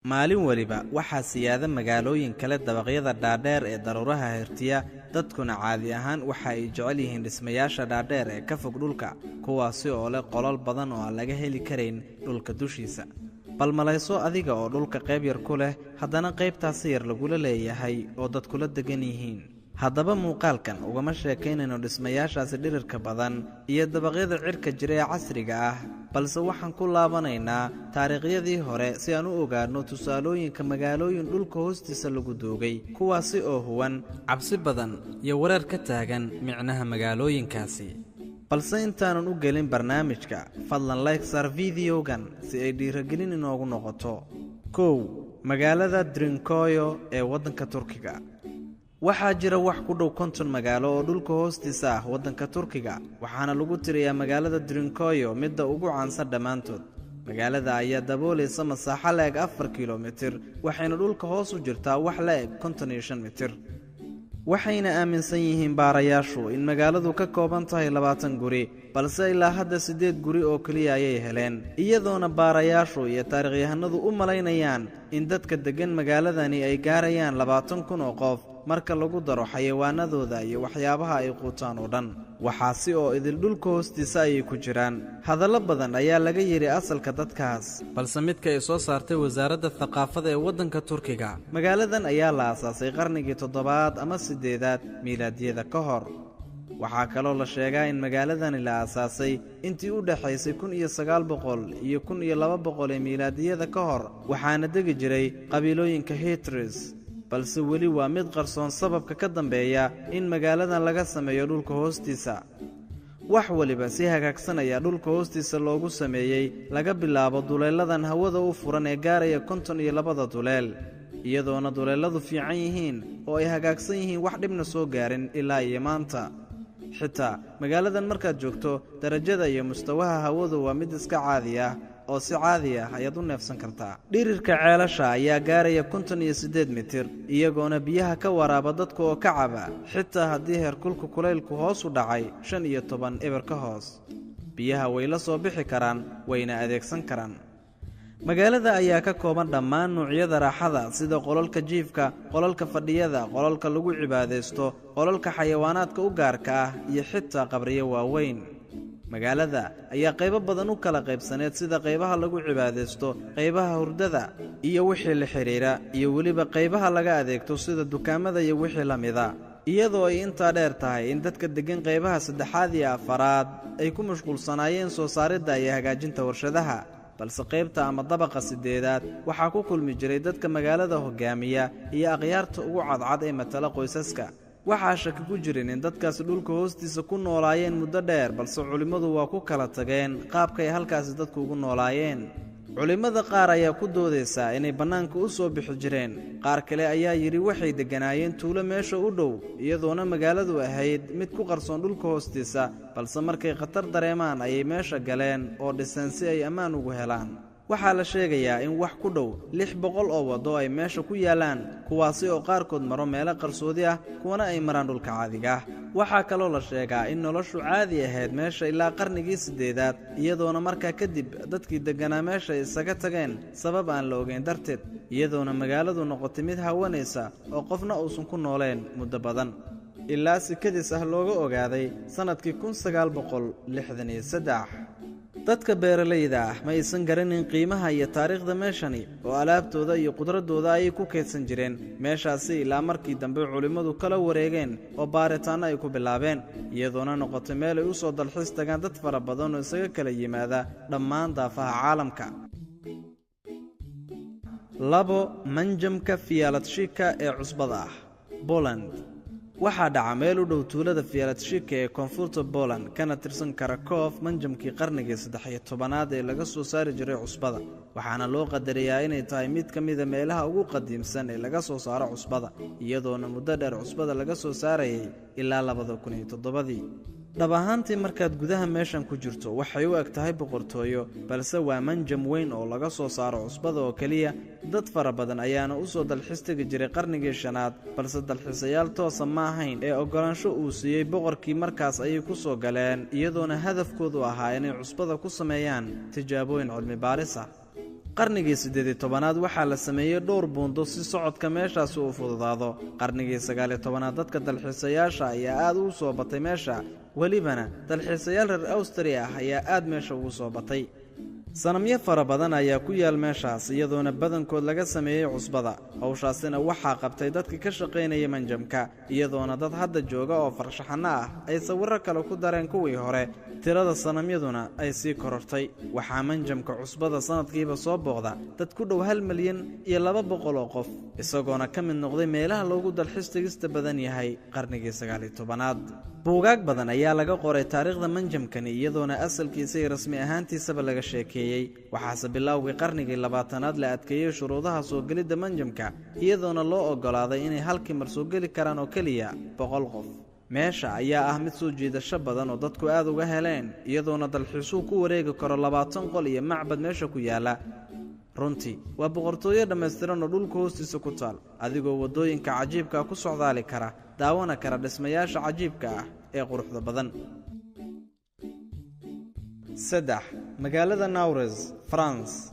maalin waliba waxaa siyaada magaalooyin kale dabaqyada dhaadheer ee daruuraha hirtiya dadkuna caadi ahaan waxa ay jecel yihiin dhismayaasha dhaadheer ee ka fog dhulka kuwaasi oo leh qolal badan oo aan laga heli karayn dhulka dushiisa bal malayso adiga oo dhulka qayb yar ku leh haddana qaybtaasi yar lagula leeyahay oo dadkula degan yihiin haddaba muuqaalkan ugama sheekaynayno dhismayaashaasi dhirirka badan iyo dabaqyada cirka jira ee casriga ah balse waxaan ku laabanaynaa taariikhyadii hore si aan u ogaano tusaalooyinka magaalooyin dhulka hoostiisa lagu doogay kuwaasi oo huwan cabsi badan iyo wareer ka taagan micnaha magaalooyinkaasi balse intaanan u gelin barnaamijka fadlan like saar videogan si ay dhiirigelin inoogu noqoto 1 magaalada Drinkoyo ee waddanka Turkiga waxaa jira wax ku dhow 50 magaalo oo dhulka hoostiisa ah waddanka Turkiga waxaana lagu tiriyaa magaalada Drinkoyo midda ugu caansan dhamaantood magaalada ayaa daboolaysa masaaxo leeg 4 kiiloomitir waxayna dhulka hoos u jirtaa wax leeg 55 mitir waxayna aaminsan yihiin baarayaashu in magaaladu ka kooban tahay 20 guri balse ilaa hadda 8 guri oo kaliya ayay heleen iyadoona baarayaashu iyo taariikhyahanadu u malaynayaan in dadka degan magaaladani ay gaarayaan 20,000 oo qof marka lagu daro xayawaanadooda iyo waxyaabaha ay quutaan oo dhan waxaasi oo idil dhulka hoostiisa ay ku jiraan hadallo badan ayaa laga yiri asalka dadkaas balse midka ay soo saartay wasaaradda thaqaafada ee waddanka Turkiga magaaladan ayaa la aasaasay qarnigii 7aad ama 8aad miilaadiyada ka hor waxaa kaloo la sheegaa in magaaladani la aasaasay intii u dhaxaysay 1900 iyo 1200 ee miilaadiyada ka hor waxaana degi jiray qabiilooyinka Hitris balse weli waa mid qarsoon sababka ka dambeeya in magaaladan laga sameeyo dhulka hoostiisa wax waliba si hagaagsanaya dhulka hoostiisa loogu sameeyay laga bilaabo duleeladan hawada u furan ee gaaraya 52 duleel iyadoona duleeladu fiican yihiin oo ay hagaagsan yihiin wax dhibna soo gaarin ilaa iyo maanta xitaa magaaladan markaad joogto darajada iyo mustawaha hawadu waa mid iska caadi ah oo si caadi ah ayaad u neefsan kartaa dhirirka ceelasha ayaa gaaraya 58 mitir iyagoona biyaha ka waraaba dadka oo ka caba xitaa haddii heerkulka kulaylku hoos u dhacay 15 eber ka hoos biyaha way la soo bixi karaan wayna adeegsan karaan magaalada ayaa ka kooban dhammaan noocyada raaxada sida qolalka jiifka qolalka fadhiyada qolalka lagu cibaadeysto qolalka xayawaanaadka u gaarka ah iyo xitaa qabriyo waaweyn magaalada ayaa qaybo badan u kala qaybsaneed sida qaybaha lagu cibaadeysto qaybaha hurdada iyo wixii la xiriira iyo waliba qaybaha laga adeegto sida dukaamada iyo wixii la mida iyadoo ay inta dheer tahay in dadka degan qaybaha 3aad iyo 4aad ay ku mashquulsanaayeen soo saaridda iyo hagaajinta warshadaha balse qaybta ama dabaqa 8aad waxaa ku kulmi jiray dadka magaalada hogaamiya iyo aqyaarta ugu cadcad ee matala qoysaska waxaa shaki ku jirin in dadkaasi dhulka hoostiisa ku noolaayeen muddo dheer balse culimadu waa ku kala tageen qaabka ay halkaasi dadku ugu noolaayeen culimada qaar ayaa ku doodaysa inay bannaanka u soo bixi jireen qaar kale ayaa yiri waxay deganaayeen tuulo meesha u dhow iyadoona magaaladu ahayd mid ku qarsoon dhulka hoostiisa balse markay khatar dareemaan ayay meesha galeen oo dhiseen si ay ammaan ugu helaan waxaa la sheegayaa in wax ku dhow 600 oo wado ay meesha ku yaalaan kuwaasi oo qaarkood maro meelo qarsoodi ah kuwana ay maraan dhulka caadiga ah waxaa kaloo la sheegaa in noloshu caadi ahayd meesha ilaa qarnigii 8aad iyadoona markaa kadib dadkii deganaa meesha isaga tageen sabab aan la ogeyn darteed iyadoona magaaladu noqotay mid hawanaysa oo qofna uusan ku nooleen muddo badan ilaa si kadis ah looga ogaaday sanadkii 1963 dadka beeralayda ah ma aysan garanin qiimaha iyo taariikhda meeshani oo alaabtooda iyo qudradooda ay ku keedsan jireen meeshaasi ilaa markii dambe culimadu kala wareegeen oo baaritaano ay ku bilaabeen iyadoona noqotay meel ay u soo dalxiis tagaan dad fara badan oo isaga kala yimaada dhammaan daafaha caalamka 2 manjamka Fiyaladshika ee cusbada ah Poland waxaa dhaca meel u dhow tuulada Fiyaladshika ee koonfurta Poland kana tirsan Krakow manjamkii qarnigii 13aad ee laga soo saari jiray cusbada waxaana loo qadariyaa inay tahay mid ka mid ah meelaha ugu qadiimsan ee laga soo saaro cusbada iyadoona muddo dheer cusbada laga soo saarayay ilaa 2007 dhab ahaantii markaad gudaha meeshan ku jirto waxay u eg tahay boqortooyo balse waa manjam weyn oo laga soo saaro cusbada oo kaliya dad fara badan ayaana u soo dalxiis tagi jiray qarnigii 5aad balse dalxiisayaal toosa ma ahayn ee ogolaansho uu siiyey boqorkii markaas ayay ku soo galeen iyadoona hadafkoodu ahaa inay cusbada ku sameeyaan tijaabooyin cilmi baaris ah qarnigii 18aad waxaa la sameeyay dhowr buundo si socodka meeshaasi uu fududaado. qarnigii 19aad dadka dalxiisayaasha ayaa aad ugu soo batay meesha, welibana dalxiisayaal reer Austria ah ayaa aad meesha ugu soo batay. sanamyo fara badan ayaa ku yaal meeshaas, iyadoona badankood laga sameeyay cusbada. hawshaasina waxaa qabtay dadkii ka shaqaynayay manjamka, iyadoona dad hadda jooga oo farshaxanno ah ay sawirro kale ku dareen kuwii hore. tirada sanamyaduna ay sii korortay. waxaa manjamka cusbada sanadkiiba soo booqda dad ku dhow 1,200,000 oo qof, isagoona ka mid noqday meelaha loogu dalxiis tegista badan yahay qarnigii 19aad. buugaag badan ayaa laga qoray taariikhda manjamkani, iyadoona asalkiisa iyo rasmi ahaantiisaba laga sheekeeyey. waxaase bilowgii qarnigii 20aad la adkeeyey shuruudaha soo gelidda manjamka, iyadoona loo oggolaaday inay halkii mar soo geli karaan oo keliya 100 qof. meesha ayaa ah mid soo jiidasho badan oo dadku aad uga heleen, iyadoona dalxiisuu ku wareegi karo 20 qol iyo macbad meesha ku yaala. runtii waa boqortooyo dhammaystiran oo dhulka hoostiisa ku taal, adigoo waddooyinka cajiibka ku socdaali kara, daawana kara dhismayaasha cajiibka ah ee quruxda badan. 3. magaalada Nawres, France.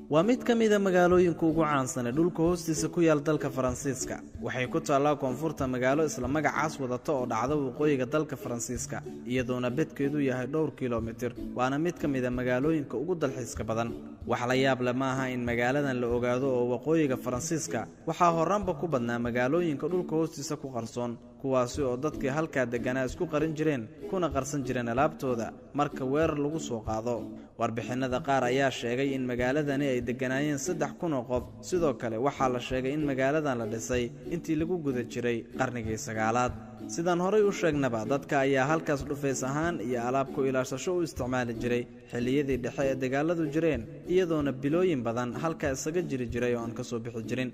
waa mid ka mid ah magaalooyinka ugu caansan ee dhulka hoostiisa ku yaal dalka Faransiiska. waxay ku taallaa koonfurta magaalo isla magacaas wadata oo dhacda waqooyiga dalka Faransiiska, iyadoona bedkeedu yahay dhowr kiiloomitir. waana mid ka mid ah magaalooyinka ugu dalxiiska badan. wax la yaab leh ma aha in magaaladan la ogaado oo waqooyiga Faransiiska waxaa horaanba ku badnaa magaalooyinka dhulka hoostiisa ku qarsoon, kuwaasi oo dadkii halkaa deganaa isku qarin jireen kuna qarsan jireen alaabtooda marka weerar lagu soo qaado. warbixinada qaar ayaa sheegay in magaaladani ay deganaayeen 3,000 oo qof. sidoo kale waxaa la sheegay in magaaladan la dhisay intii lagu guda jiray qarnigii 9aad. sidaan horay u sheegnaba, dadka ayaa halkaas dhufays ahaan iyo alaab ku ilaashasho u isticmaali jiray xilliyadii dhexe ee dagaaladu jireen, iyadoona bilooyin badan halka isaga jiri jiray oo aan ka soo bixi jirin.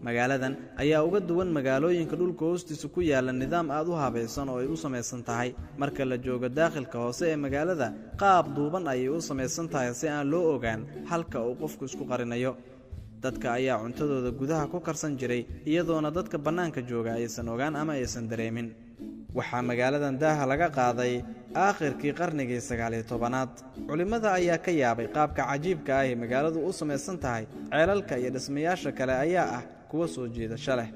magaaladan ayaa uga duwan magaalooyinka dhulka hoostiisa ku yaala nidaam aad u habaysan oo ay u samaysan tahay. marka la joogo daakhilka hoose ee magaalada, qaab duuban ayay u samaysan tahay si aan loo ogaan halka uu qofku isku qarinayo. dadka ayaa cuntadooda gudaha ku karsan jiray, iyadoona dadka bannaanka jooga aysan ogaan ama aysan dareemin. waxaa magaaladan daaha laga qaaday aakhirkii qarnigii 19aad. culimmada ayaa ka yaabay qaabka cajiibka ah ee magaaladu u samaysan tahay. ceelalka iyo dhismayaasha kale ayaa ah kuwa soo jiidasho leh.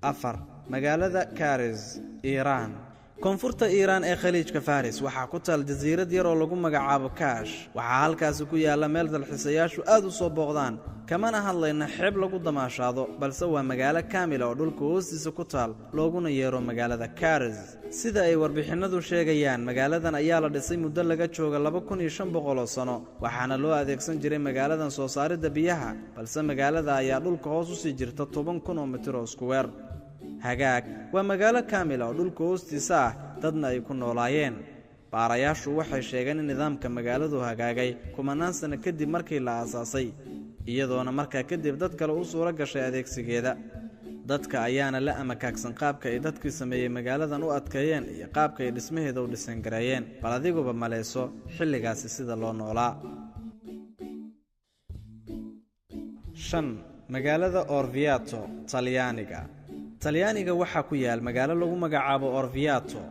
4. magaalada Karis, Iiraan. koonfurta Iiraan ee khaliijka Faris waxaa ku taal jasiirad yar oo lagu magacaabo Kaash. waxaa halkaasi ku yaala meel dalxiisayaashu aad u soo booqdaan. kamana hadlayna xeeb lagu damaashaado, balse waa magaalo kaamila oo dhulka hoostiisa ku taal, looguna yeero magaalada Karis. sida ay warbixinadu sheegayaan, magaaladan ayaa la dhisay muddo laga jooga 2,500 oo sano, waxaana loo adeegsan jiray magaaladan soo saaridda biyaha, balse magaalada ayaa dhulka hoos u sii jirta 10,000 oo mitir oo iskuweer. hagaag waa magaalo kaamila oo dhulka hoostiisa ah, dadna ay ku noolaayeen. baarayaashu waxay sheegeen in nidaamka magaaladu hagaagay 10 sano kadib markii la aasaasay, iyadoona markaa kadib dad kale u suuro gashay adeegsigeeda. dadka ayaana la amakaagsan qaabka ay dadkii sameeyey magaaladan u adkeeyeen iyo qaabka ay dhismaheeda u dhisan gareeyeen. bal adiguba maleyso xilligaasi sida loo noolaa. 5. magaalada Orvieto, Talyaaniga. talyaaniga waxaa ku yaal magaalo lagu magacaabo Orvieto.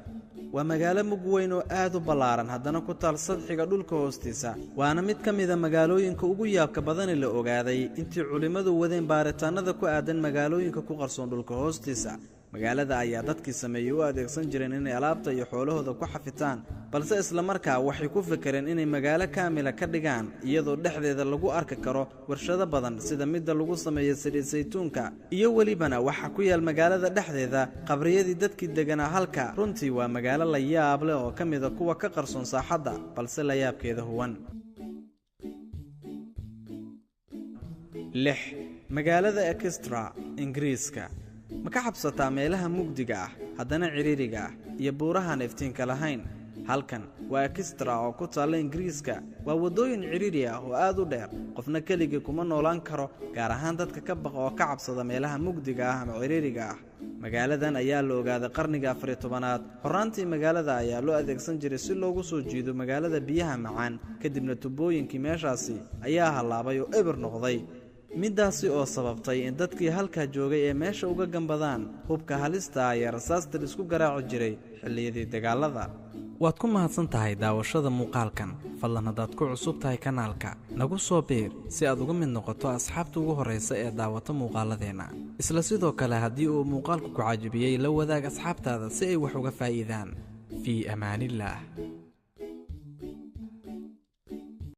waa magaalo mug weyn oo aad u ballaaran, haddana ku taal sadxiga dhulka hoostiisa. waana mid ka mid a magaalooyinka ugu yaabka badani la ogaaday intii culimmadu wadeen baaritaanada ku aadan magaalooyinka ku qarsoon dhulka hoostiisa. magaalada ayaa dadkii sameeyey u adeegsan jireen inay alaabta iyo xoolahooda ku xafitaan, balse isla markaa waxay ku fikireen inay magaalo kaamila ka dhigaan, iyadoo dhexdeeda lagu arki karo warshado badan sida midda lagu sameeyo saliid saytuunka. iyo welibana waxaa ku yaal magaalada dhexdeeda qabriyadii dadkii deganaa halka. runtii waa magaalo la yaab leh oo ka mid a kuwa ka qarsoon saaxadda, balse la yaabkeeda huwan. 6. magaalada Exeter, Ingiriiska. ma ka xabsataa meelaha mugdiga ah haddana ciriiriga ah iyo buurahan iftiinka lahayn? halkan waa Exeter oo ku taalla Ingiriiska. waa waddooyin ciriiri ah oo aad u dheer, qofna keligii kuma noolaan karo, gaar ahaan dadka ka baqa oo ka cabsada meelaha mugdiga ah ama ciriiriga ah. magaaladan ayaa la ogaaday qarniga 14aad. horaantii magaalada ayaa loo adeegsan jiray si loogu soo jiido magaalada biyaha macaan, kadibna tubooyinkii meeshaasi ayaa hallaabay oo eber noqday, midaasi oo sababtay in dadkii halkaa joogay ee meesha uga gambadaan hubka halista ah iyo rasaasta isku garaaci jiray xilliyadii dagaalada. waad ku mahadsan tahay daawashada muuqaalkan. fadlan haddaad ku cusub tahay kanaalka nagu soo biir si aad uga mid noqoto asxaabta ugu horeysa ee daawata muuqaaladeena. isla sidoo kale haddii uu muuqaalku ku caajibiyey la wadaag asxaabtaada si ay wax uga faa'iidaan. fii amaanillaah.